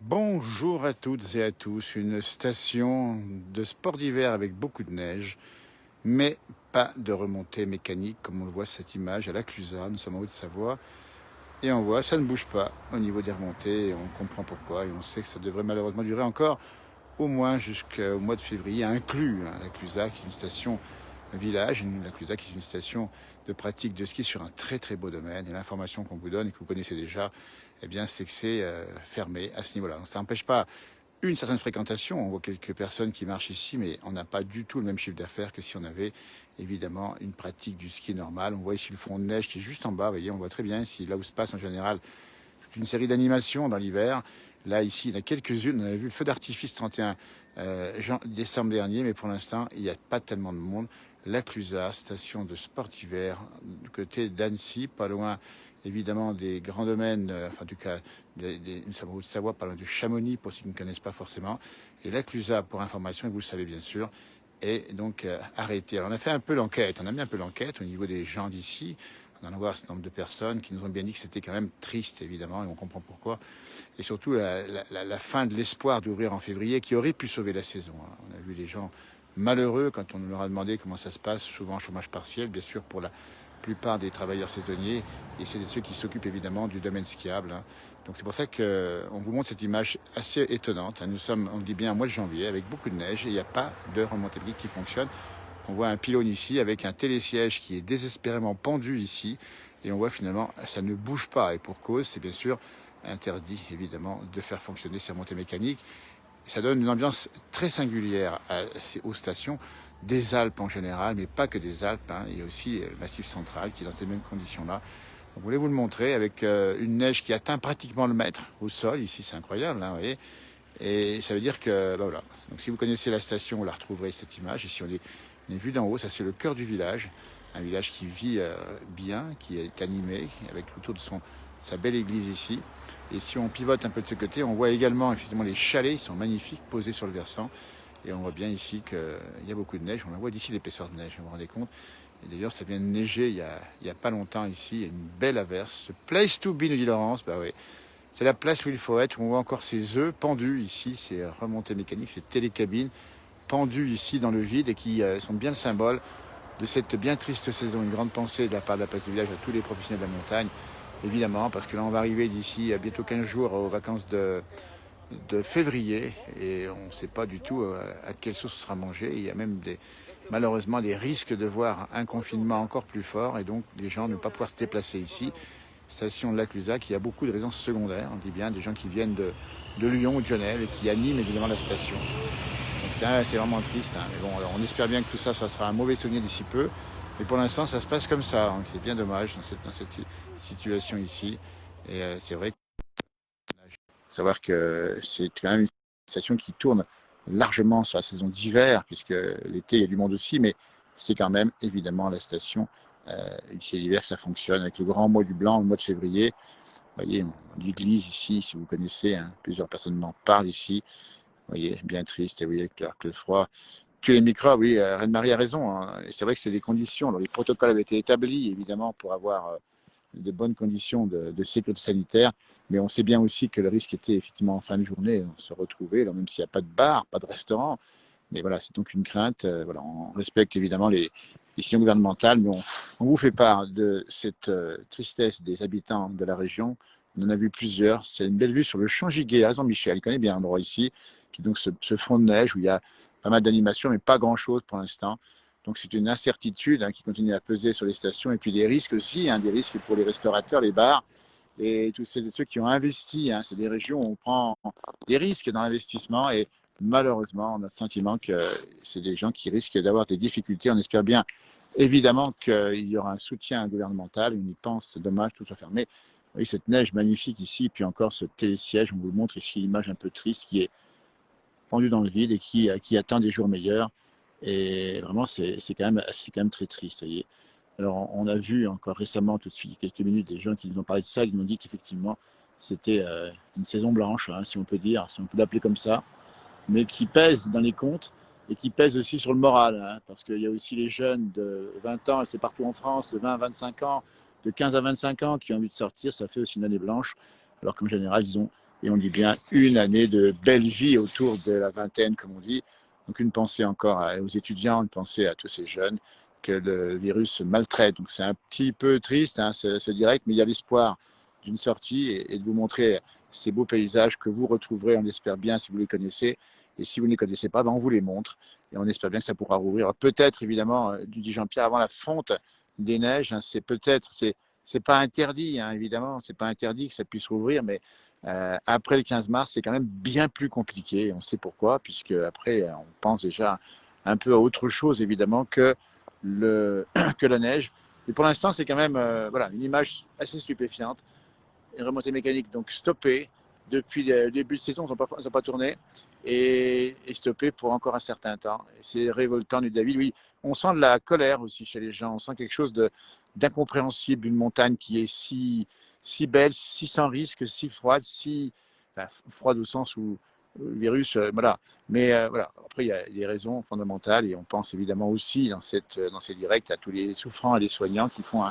Bonjour à toutes et à tous, une station de sport d'hiver avec beaucoup de neige, mais pas de remontée mécanique comme on le voit cette image à la Clusaz. Nous sommes en Haute-Savoie et on voit ça ne bouge pas au niveau des remontées et on comprend pourquoi et on sait que ça devrait malheureusement durer encore au moins jusqu'au mois de février, inclus la Clusaz qui est une station village, la Clusaz qui est une station de pratique de ski sur un très très beau domaine. Et l'information qu'on vous donne et que vous connaissez déjà, eh bien, c'est que c'est fermé à ce niveau-là. Donc, ça n'empêche pas une certaine fréquentation. On voit quelques personnes qui marchent ici, mais on n'a pas du tout le même chiffre d'affaires que si on avait évidemment une pratique du ski normal. On voit ici le front de neige qui est juste en bas. Vous voyez, on voit très bien ici, là où se passe en général toute une série d'animations dans l'hiver. Là, ici, il y en a quelques-unes. On avait vu le feu d'artifice 31 décembre dernier, mais pour l'instant, il n'y a pas tellement de monde. La Clusaz, station de sport d'hiver, du côté d'Annecy, pas loin évidemment des grands domaines, enfin en tout cas nous sommes de Savoie, pas loin du Chamonix, pour ceux qui ne connaissent pas forcément. Et la Clusaz, pour information, et vous le savez bien sûr, est donc arrêtée. Alors on a fait un peu l'enquête, on a mis un peu l'enquête au niveau des gens d'ici. On en a voir ce nombre de personnes qui nous ont bien dit que c'était quand même triste, évidemment, et on comprend pourquoi. Et surtout la fin de l'espoir d'ouvrir en février qui aurait pu sauver la saison. On a vu des gens malheureux quand on leur a demandé comment ça se passe, souvent en chômage partiel, bien sûr, pour la plupart des travailleurs saisonniers. Et c'est ceux qui s'occupent évidemment du domaine skiable. Donc c'est pour ça qu'on vous montre cette image assez étonnante. Nous sommes, on le dit bien, au mois de janvier, avec beaucoup de neige, et il n'y a pas de remontée mécanique qui fonctionne. On voit un pylône ici avec un télésiège qui est désespérément pendu ici. Et on voit finalement, ça ne bouge pas. Et pour cause, c'est bien sûr interdit évidemment de faire fonctionner ces remontées mécaniques. Ça donne une ambiance très singulière aux stations des Alpes en général, mais pas que des Alpes. Il y a aussi le Massif central qui est dans ces mêmes conditions-là. On voulait vous le montrer avec une neige qui atteint pratiquement le mètre au sol. Ici, c'est incroyable, vous voyez. Et ça veut dire que, voilà. Donc si vous connaissez la station, vous la retrouverez cette image. Ici, on est vu d'en haut. Ça, c'est le cœur du village. Un village qui vit bien, qui est animé, avec autour de sa belle église ici. Et si on pivote un peu de ce côté, on voit également effectivement les chalets, ils sont magnifiques, posés sur le versant. Et on voit bien ici qu'il y a beaucoup de neige. On la voit d'ici l'épaisseur de neige, vous vous rendez compte. Et d'ailleurs, ça vient de neiger il y a pas longtemps ici. Il y a une belle averse. Place to be, nous dit Laurence. Bah oui. C'est la place où il faut être. On voit encore ces œufs pendus ici, ces remontées mécaniques, ces télécabines pendues ici dans le vide et qui sont bien le symbole de cette bien triste saison. Une grande pensée de la part de la place du village à tous les professionnels de la montagne. Évidemment, parce que là, on va arriver d'ici à bientôt 15 jours aux vacances de février et on ne sait pas du tout à quelle sauce sera mangé. Il y a même malheureusement des risques de voir un confinement encore plus fort et donc les gens ne pas pouvoir se déplacer ici. Station de la Clusaz qui a beaucoup de résidences secondaires, on dit bien des gens qui viennent de Lyon ou de Genève et qui animent évidemment la station. Donc c'est vraiment triste. Mais bon, alors on espère bien que tout ça sera un mauvais souvenir d'ici peu. Mais pour l'instant, ça se passe comme ça. C'est bien dommage dans cette situation ici. Et c'est vrai savoir que c'est quand même une station qui tourne largement sur la saison d'hiver, puisque l'été, il y a du monde aussi, mais c'est quand même évidemment la station. Chez l'hiver, ça fonctionne avec le grand mois du blanc, le mois de février. Vous voyez, l'église ici, si vous connaissez, plusieurs personnes m'en parlent ici. Vous voyez, bien triste, et vous voyez que le froid, que les microbes, oui, Reine-Marie a raison. Et c'est vrai que c'est des conditions. Alors, les protocoles avaient été établis, évidemment, pour avoir de bonnes conditions de sécurité sanitaire. Mais on sait bien aussi que le risque était effectivement en fin de journée, on se retrouvait, alors même s'il n'y a pas de bar, pas de restaurant. Mais voilà, c'est donc une crainte. Voilà, on respecte évidemment les décisions gouvernementales, mais on vous fait part de cette tristesse des habitants de la région. On en a vu plusieurs. C'est une belle vue sur le champ Giguet, à raison Michel. Il connaît bien l'endroit ici, qui est donc ce front de neige où il y a pas mal d'animations, mais pas grand-chose pour l'instant. Donc c'est une incertitude qui continue à peser sur les stations et puis des risques aussi, des risques pour les restaurateurs, les bars et tous ceux qui ont investi. C'est des régions où on prend des risques dans l'investissement et malheureusement, on a le sentiment que c'est des gens qui risquent d'avoir des difficultés. On espère bien évidemment qu'il y aura un soutien gouvernemental. On y pense, c'est dommage, tout soit fermé. Vous voyez cette neige magnifique ici, puis encore ce télésiège, on vous le montre ici, l'image un peu triste qui est pendue dans le vide et qui attend des jours meilleurs. Et vraiment, c'est quand même très triste. Voyez. Alors, on a vu encore récemment, tout de suite, quelques minutes, des gens qui nous ont parlé de ça, qui nous ont dit qu'effectivement, c'était une saison blanche, si on peut dire, si on peut l'appeler comme ça, mais qui pèse dans les comptes et qui pèse aussi sur le moral, parce qu'il y a aussi les jeunes de 20 ans, et c'est partout en France, de 20 à 25 ans, de 15 à 25 ans qui ont envie de sortir, ça fait aussi une année blanche, alors qu'en général, ils ont Et on dit bien une année de belle vie autour de la vingtaine, comme on dit. Donc une pensée encore aux étudiants, une pensée à tous ces jeunes que le virus maltraite. Donc c'est un petit peu triste, hein, ce direct, mais il y a l'espoir d'une sortie et de vous montrer ces beaux paysages que vous retrouverez, on espère bien, si vous les connaissez. Et si vous ne les connaissez pas, ben on vous les montre. Et on espère bien que ça pourra rouvrir. Peut-être, évidemment, dit Jean-Pierre, avant la fonte des neiges, hein, c'est pas interdit, hein, évidemment, c'est pas interdit que ça puisse rouvrir, mais après le 15 mars, c'est quand même bien plus compliqué. On sait pourquoi, puisque après, on pense déjà un peu à autre chose, évidemment, que, que la neige. Et pour l'instant, c'est quand même voilà, une image assez stupéfiante. Une remontée mécanique donc stoppée depuis le début de saison, ils n'ont pas tourné et stoppée pour encore un certain temps. C'est révoltant du David. Oui, on sent de la colère aussi chez les gens. On sent quelque chose d'incompréhensible, une montagne qui est si belle, si sans risque, si froide, enfin, froide au sens où le virus, voilà. Mais voilà. Après, il y a des raisons fondamentales et on pense évidemment aussi dans ces directs à tous les souffrants et les soignants qui font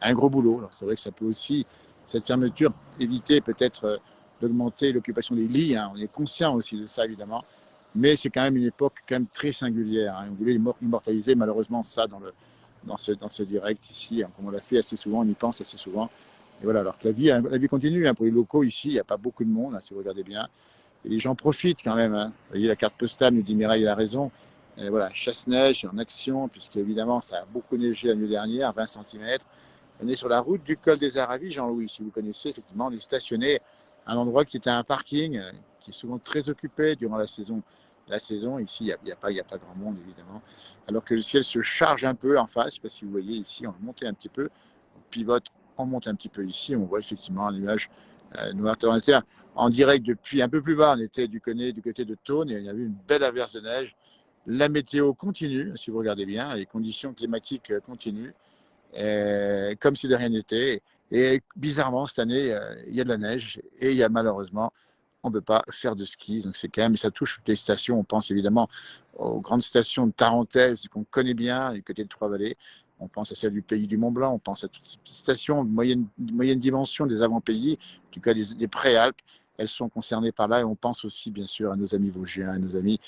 un gros boulot. Alors c'est vrai que ça peut aussi cette fermeture, éviter peut-être d'augmenter l'occupation des lits. Hein. On est conscient aussi de ça, évidemment. Mais c'est quand même une époque quand même très singulière. Hein. On voulait immortaliser malheureusement ça dans ce direct ici, hein, comme on l'a fait assez souvent, on y pense assez souvent. Et voilà, alors que la vie continue. Hein. Pour les locaux ici, il n'y a pas beaucoup de monde, hein, si vous regardez bien. Et les gens profitent quand même. Hein. Vous voyez, la carte postale nous dit Mireille a raison. Et voilà, chasse-neige en action, puisqu'évidemment, ça a beaucoup neigé l'année dernière, 20 cm. On est sur la route du col des Aravis, Jean-Louis, si vous connaissez, effectivement, on est stationné à un endroit qui était un parking, qui est souvent très occupé durant la saison. La saison, ici, il y a pas grand monde, évidemment. Alors que le ciel se charge un peu en face, je ne sais pas si vous voyez ici, on monte un petit peu, on pivote, on monte un petit peu ici, on voit effectivement un nuage noir. On était en direct depuis un peu plus bas, on était du côté de Thônes, et il y avait une belle averse de neige. La météo continue, si vous regardez bien, les conditions climatiques continuent comme si de rien n'était. Et bizarrement, cette année, il y a de la neige et il y a malheureusement, on ne peut pas faire de ski. Donc c'est quand même, ça touche toutes les stations. On pense évidemment aux grandes stations de Tarentaise qu'on connaît bien, du côté de Trois-Vallées. On pense à celle du Pays du Mont-Blanc. On pense à toutes ces petites stations de moyenne dimension des avant-pays, en tout cas des Préalpes. Elles sont concernées par là. Et on pense aussi, bien sûr, à nos amis vosgiens, à nos amis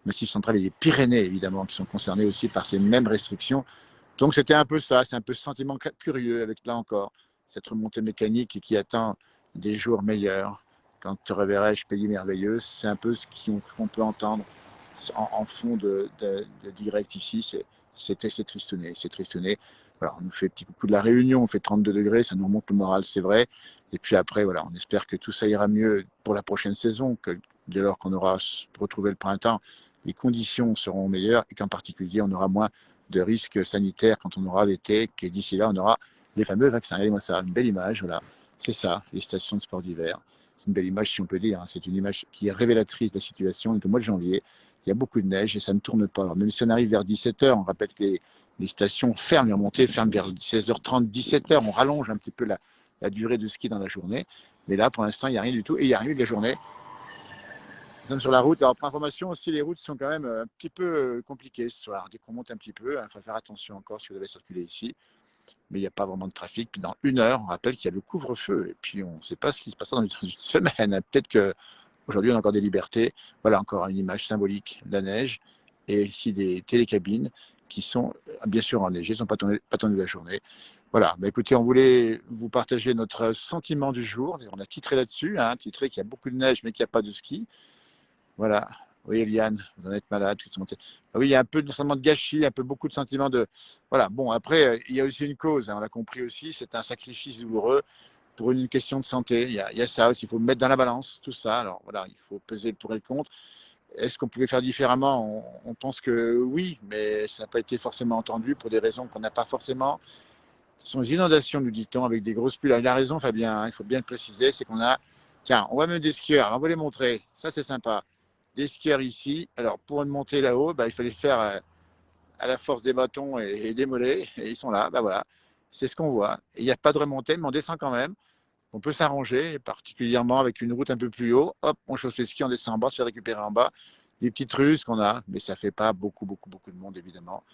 Massif Central et les Pyrénées, évidemment, qui sont concernés aussi par ces mêmes restrictions. Donc c'était un peu ça, c'est un peu ce sentiment curieux avec là encore cette remontée mécanique qui attend des jours meilleurs. Quand te reverrai-je pays merveilleux, c'est un peu ce qu'on peut entendre en fond de direct ici, c'est tristouné, c'est tristouné. Voilà, on nous fait un petit coucou de la Réunion, on fait 32 degrés, ça nous remonte le moral, c'est vrai. Et puis après, voilà, on espère que tout ça ira mieux pour la prochaine saison, que dès lors qu'on aura retrouvé le printemps, les conditions seront meilleures et qu'en particulier, on aura moins de risques sanitaires quand on aura l'été, que d'ici là, on aura les fameux vaccins. Regardez-moi ça, une belle image, voilà. C'est ça, les stations de sport d'hiver. C'est une belle image, si on peut dire. Hein. C'est une image qui est révélatrice de la situation. On est au mois de janvier, il y a beaucoup de neige et ça ne tourne pas. Alors, même si on arrive vers 17h, on rappelle que les stations ferment, les remontées ferment vers 16h30, 17h. On rallonge un petit peu la durée de ski dans la journée. Mais là, pour l'instant, il n'y a rien du tout. Et il n'y a rien de la journée. Nous sommes sur la route. Alors, pour information aussi, les routes sont quand même un petit peu compliquées ce soir. Dès qu'on monte un petit peu, il faut faire attention encore si vous devez circuler ici. Mais il n'y a pas vraiment de trafic. Puis dans une heure, on rappelle qu'il y a le couvre-feu. Et puis, on ne sait pas ce qui se passera dans une semaine. Peut-être qu'aujourd'hui, on a encore des libertés. Voilà encore une image symbolique de la neige. Et ici, des télécabines qui sont bien sûr enneigées, ne sont pas tournées la journée. Voilà, bah, écoutez, on voulait vous partager notre sentiment du jour. On a titré là-dessus, hein, titré qu'il y a beaucoup de neige mais qu'il n'y a pas de ski. Voilà. Oui, Eliane, vous en êtes malade. Ah oui, il y a un peu de sentiment de gâchis, un peu beaucoup de sentiments de. Voilà. Bon, après, il y a aussi une cause, hein, on l'a compris aussi, c'est un sacrifice douloureux pour une question de santé. Il y a ça aussi, il faut mettre dans la balance tout ça. Alors voilà, il faut peser le pour et le contre. Est-ce qu'on pouvait faire différemment on pense que oui, mais ça n'a pas été forcément entendu pour des raisons qu'on n'a pas forcément. Ce sont les inondations, nous dit-on, avec des grosses pluies. Il a raison, Fabien, hein, il faut bien le préciser, c'est qu'on a. Tiens, on va même des skieurs, on va les montrer. Ça, c'est sympa. Des skieurs ici. Alors, pour une montée là-haut, bah, il fallait faire à la force des bâtons et des mollets. Et ils sont là, bah voilà. C'est ce qu'on voit. Il n'y a pas de remontée, mais on descend quand même. On peut s'arranger, particulièrement avec une route un peu plus haut. Hop, on chausse les skis, on descend en bas, se fait récupérer en bas. Des petites ruses qu'on a, mais ça ne fait pas beaucoup de monde, évidemment.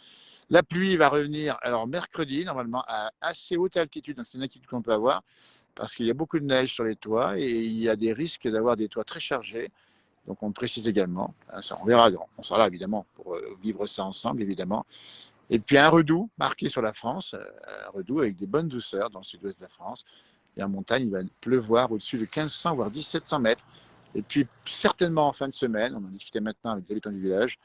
La pluie va revenir, alors mercredi, normalement, à assez haute altitude, donc c'est une inquiétude qu'on peut avoir, parce qu'il y a beaucoup de neige sur les toits et il y a des risques d'avoir des toits très chargés. Donc on le précise également. Ça, on verra, on sera là évidemment pour vivre ça ensemble, évidemment. Et puis un redout marqué sur la France, un redout avec des bonnes douceurs dans le sud-ouest de la France. Et en montagne, il va pleuvoir au-dessus de 1500 voire 1700 mètres. Et puis certainement en fin de semaine, on en discutait maintenant avec les habitants du village,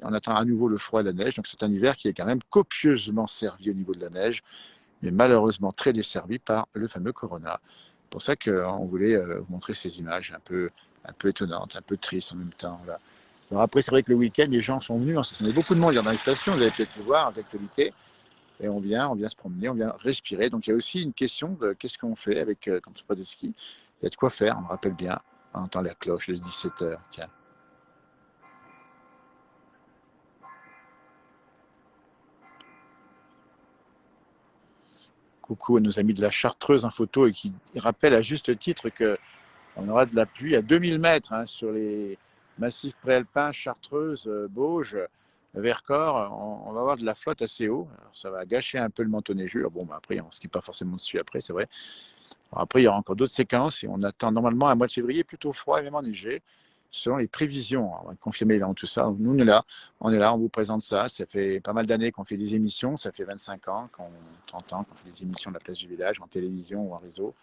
on attend à nouveau le froid et la neige. Donc c'est un hiver qui est quand même copieusement servi au niveau de la neige, mais malheureusement très desservi par le fameux Corona. C'est pour ça qu'on voulait vous montrer ces images un peu étonnantes, un peu tristes en même temps. Là. Alors après, c'est vrai que le week-end, les gens sont venus, on a beaucoup de monde dans les stations, vous avez peut-être pu voir les actualités, et on vient se promener, on vient respirer. Donc il y a aussi une question de qu'est-ce qu'on fait avec comme spot de ski. Il y a de quoi faire, on me rappelle bien, on entend la cloche de 17h. Tiens. Coucou à nos amis de la Chartreuse en photo et qui rappellent à juste titre qu'on aura de la pluie à 2000 mètres hein, sur les massifs préalpins, Chartreuse, Bauges, Vercors. On va avoir de la flotte assez haut. Alors, ça va gâcher un peu le manteau neigeux. Alors, bon, bah, après, on ne skie pas forcément dessus après, c'est vrai. Alors, après, il y aura encore d'autres séquences et on attend normalement un mois de février plutôt froid et même enneigé selon les prévisions. On va confirmer évidemment tout ça. Nous, on est là, on vous présente ça. Ça fait pas mal d'années qu'on fait des émissions. Ça fait 25 ans, 30 ans qu'on fait des émissions de la place du village en télévision ou en réseau.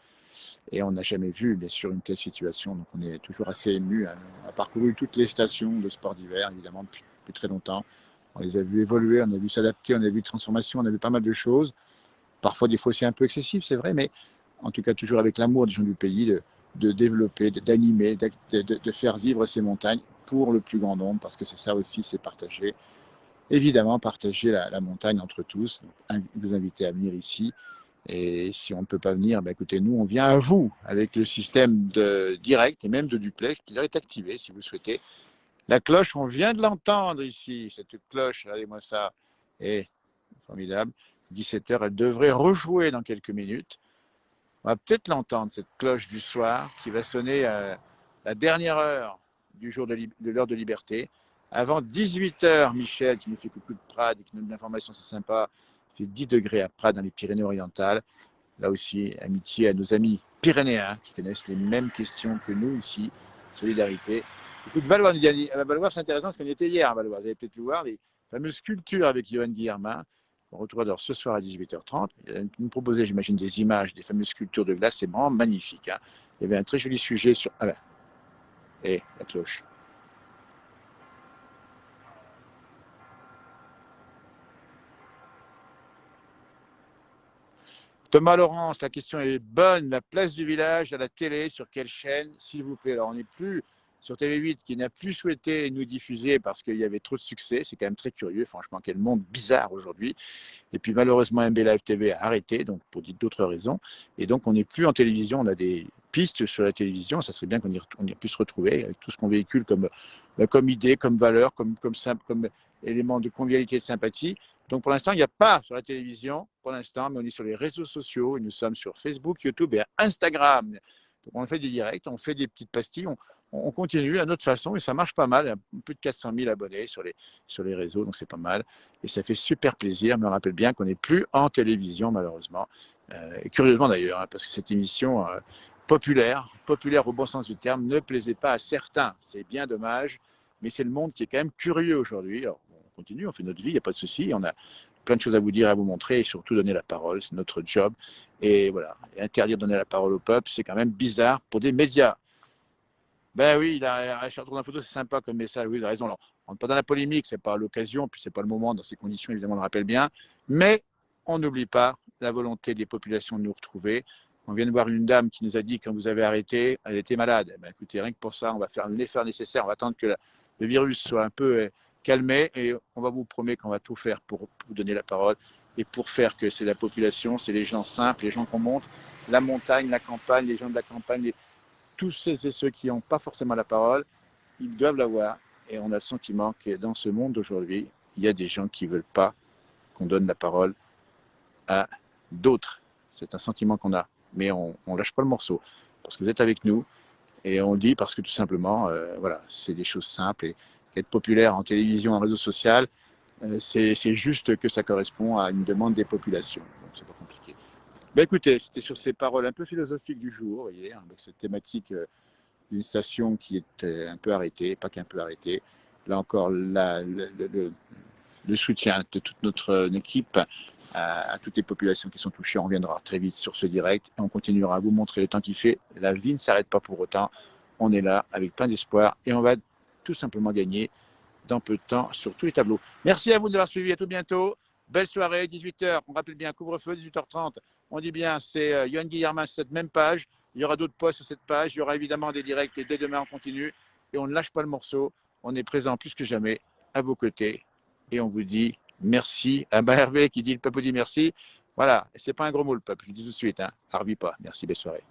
Et on n'a jamais vu, bien sûr, une telle situation. Donc on est toujours assez ému. Hein. On a parcouru toutes les stations de sport d'hiver, évidemment, depuis très longtemps. On les a vus évoluer, on a vu s'adapter, on a vu transformation, on a vu pas mal de choses. Parfois des fois aussi un peu excessif, c'est vrai, mais en tout cas toujours avec l'amour des gens du pays, de développer, d'animer, de faire vivre ces montagnes pour le plus grand nombre, parce que c'est ça aussi, c'est partager. Évidemment, partager la montagne entre tous. Donc, vous inviter à venir ici. Et si on ne peut pas venir, ben écoutez, nous, on vient à vous avec le système de direct et même de duplex qui est activé si vous souhaitez. La cloche, on vient de l'entendre ici, cette cloche, regardez-moi ça, est formidable. 17h, elle devrait rejouer dans quelques minutes. On va peut-être l'entendre, cette cloche du soir qui va sonner à la dernière heure du jour de l'heure de liberté. Avant 18h, Michel, qui nous fait coucou de Prades et qui nous donne l'information, c'est sympa, il fait 10 degrés à Prades dans les Pyrénées-Orientales. Là aussi, amitié à nos amis pyrénéens qui connaissent les mêmes questions que nous ici. Solidarité. Écoute, Valois, Valois, c'est intéressant parce qu'on y était hier à Valois. Vous avez peut-être pu voir les fameuses sculptures avec Johan Guillermin. On retrouve alors ce soir à 18h30. Il nous proposait, j'imagine, des images des fameuses sculptures de glace. C'est vraiment magnifique. Hein. Il y avait un très joli sujet sur. Ah ben, et la cloche. Thomas Laurence, la question est bonne. La place du village à la télé, sur quelle chaîne, s'il vous plaît? Alors, on n'est plus sur TV8 qui n'a plus souhaité nous diffuser parce qu'il y avait trop de succès. C'est quand même très curieux, franchement, quel monde bizarre aujourd'hui. Et puis malheureusement, MB Live TV a arrêté, donc pour d'autres raisons. Et donc, on n'est plus en télévision. On a des pistes sur la télévision. Ça serait bien qu'on y puisse retrouver avec tout ce qu'on véhicule comme idée, comme valeur, comme élément de convivialité et de sympathie. Donc pour l'instant, il n'y a pas sur la télévision, pour l'instant, mais on est sur les réseaux sociaux. Et nous sommes sur Facebook, YouTube et Instagram. Donc on fait des directs, on fait des petites pastilles, on continue à notre façon et ça marche pas mal. Il y a plus de 400 000 abonnés sur les réseaux, donc c'est pas mal. Et ça fait super plaisir. Mais on rappelle bien qu'on n'est plus en télévision, malheureusement. Et curieusement d'ailleurs, hein, parce que cette émission populaire au bon sens du terme, ne plaisait pas à certains. C'est bien dommage, mais c'est le monde qui est quand même curieux aujourd'hui. Alors, on continue, on fait notre vie, il n'y a pas de souci. On a plein de choses à vous dire, à vous montrer et surtout donner la parole. C'est notre job. Et voilà, et interdire de donner la parole au peuple, c'est quand même bizarre pour des médias. Ben oui, Richard Tour photo, c'est sympa comme message. Oui, vous avez raison. Alors, on n'est pas dans la polémique, c'est pas l'occasion, puis c'est pas le moment dans ces conditions, évidemment, on le rappelle bien. Mais on n'oublie pas la volonté des populations de nous retrouver. On vient de voir une dame qui nous a dit quand vous avez arrêté, elle était malade. Ben, écoutez, rien que pour ça, on va faire l'effort nécessaire. On va attendre que le virus soit un peu calmé et on va vous promettre qu'on va tout faire pour vous donner la parole et pour faire que c'est la population, c'est les gens simples, les gens qu'on montre, la montagne, la campagne, les gens de la campagne, tous ceux et ceux qui n'ont pas forcément la parole, ils doivent l'avoir. Et on a le sentiment que dans ce monde d'aujourd'hui, il y a des gens qui ne veulent pas qu'on donne la parole à d'autres. C'est un sentiment qu'on a. Mais on ne lâche pas le morceau. Parce que vous êtes avec nous. Et on le dit parce que tout simplement, voilà, c'est des choses simples. Et être populaire en télévision, en réseau social, C'est juste que ça correspond à une demande des populations. Donc, c'est pas compliqué. Ben écoutez, c'était sur ces paroles un peu philosophiques du jour, vous voyez, hein, avec cette thématique d'une station qui est un peu arrêtée, pas qu'un peu arrêtée. Là encore, le soutien de toute notre équipe à toutes les populations qui sont touchées. On reviendra très vite sur ce direct et on continuera à vous montrer le temps qu'il fait. La vie ne s'arrête pas pour autant. On est là avec plein d'espoir et on va tout simplement gagner dans peu de temps sur tous les tableaux. Merci à vous de l'avoir suivi. À tout bientôt. Belle soirée, 18h. On rappelle bien, couvre-feu, 18h30. On dit bien, c'est Yoann Guillermin sur cette même page. Il y aura d'autres posts sur cette page. Il y aura évidemment des directs et dès demain, on continue. Et on ne lâche pas le morceau. On est présent plus que jamais à vos côtés. Et on vous dit merci. Ah ben Hervé qui dit le peuple dit merci. Voilà, c'est pas un gros mot le peuple, je dis tout de suite. Hein. Harvie pas. Merci, belle soirée.